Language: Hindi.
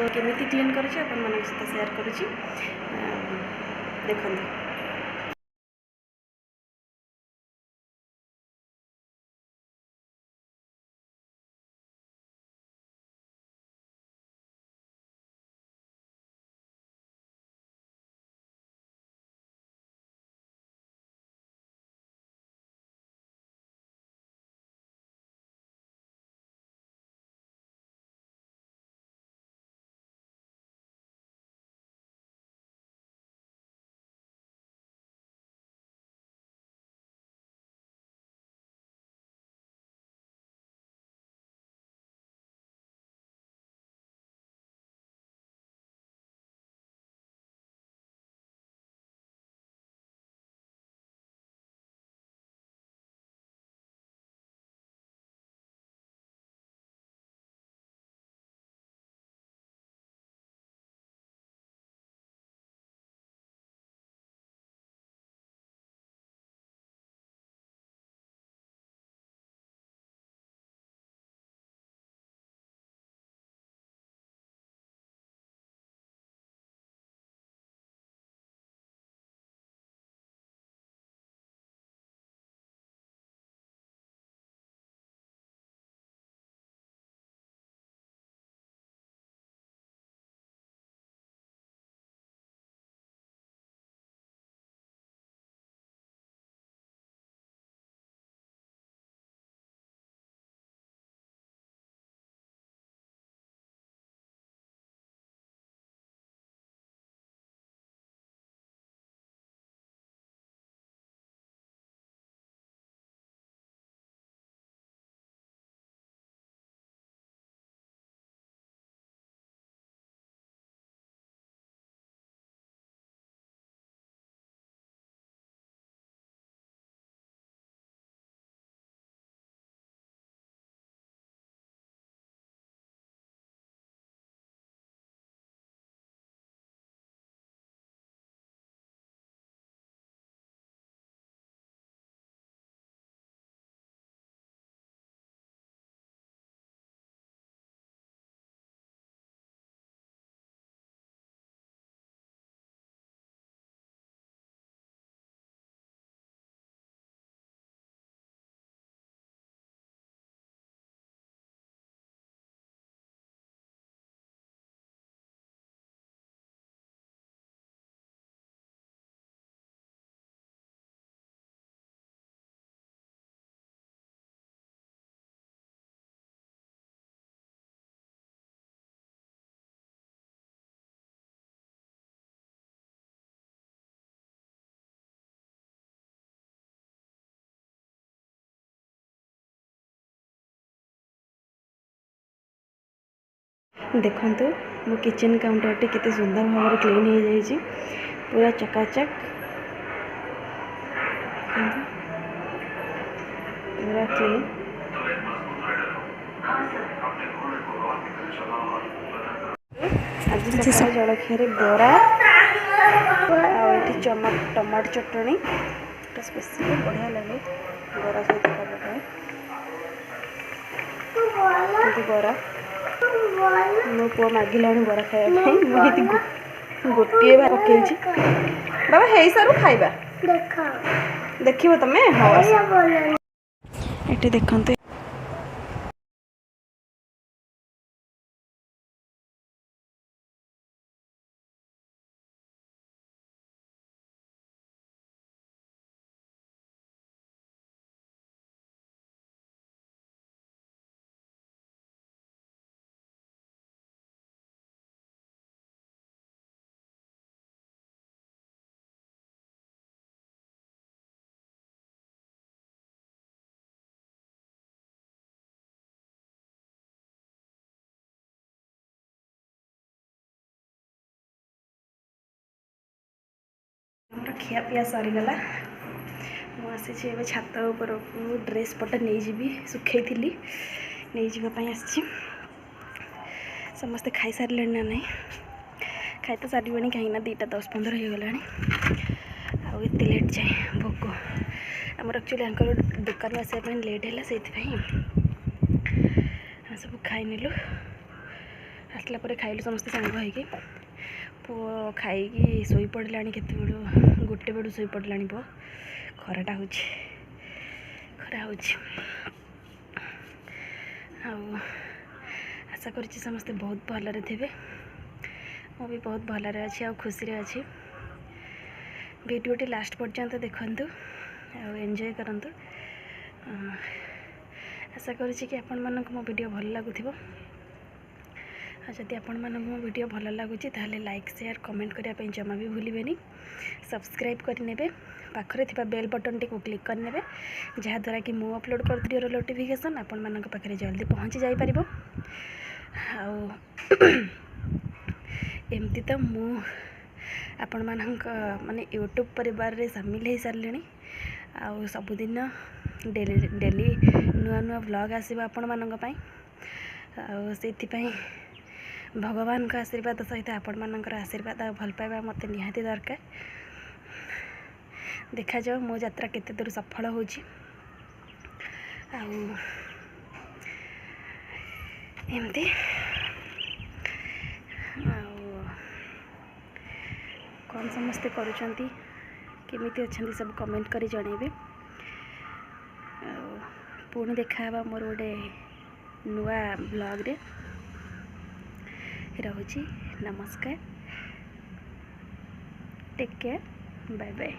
केमिति क्लीन करुँच अपन मान सहित शेयर करुँच देखो। देखु मो किचन काउंटर टी केते सुंदर भाव क्लीन हो जाइए पूरा चकाचक पूरा क्लीन। आज सकाल जलखिया बरा आठी टमाटो चटनी स्पेशल बढ़िया लगे बरा सहित खावा बरा मो पुआ मागिला बरा खाया गोटे पकई बाबा है सारू खाइबा देखिए तुम हाँ ये देखते खिया पिया सरीगला मुझे एवं छात उपर ड्रेस पटा नहीं जी सुखे थी नहीं जावाई आसी समस्ते खाई सारे ना नहीं खाई तो सारे कहीं 2:10-15 हो गला आत लेट जाए भोक आमर एक्चुअली आंकर दुकान आसापी लेट है से सब खाई नेलु आसला पर खाइलु समस्ते सांग होइके पुओ खाइकी शोई पड़लानी केते बेलु 1 बेलु शोई पड़लानी पुओ खराटा होछि खरा होछि आशा करुच्ची समस्ते बहुत भलरे थे मु भी बहुत भलरे अच्छी आ खुशी रे अच्छी वीडियोटी लास्ट पर्यंत देखंतु आ एंजॉय करंतु आशा करुच्ची कि आपण मानक मो वीडियो भल लागुथिबो जदि आपण मानक मो वीडियो भल लागुची ताले लाइक शेयर कमेंट करिया पे जमा भी भूलिबेनी सब्सक्राइब करनेबे पाखरे थिबा बेल बटन टी को क्लिक करनेबे जहा द्वारा कि मु अपलोड करथियो नोटिफिकेशन आपण मानक पाखरे जल्दी पहुंची जाई परिबो एमती तो मु आपण मानक माने यूट्यूब परिवार रे शामिल हो सारे आउ सबुदिन डेली नुआ नुआ व्लॉग आसीबा आपण मानक पई आउ सेति पई भगवान का आशीर्वाद सहित आपण मानकर आशीर्वाद आ भल पाइबा मते निहाती दरकार देखा जाओ मो यात्रा केते दूर सफल होची एमती कौन समस्ते करुचंती केमिति अच्छंती सब कमेंट करी जणेबे पुणी देखा मोर गोटे नुआ ब्लॉग रे रहुची नमस्कार टेक केयर बाय बाय।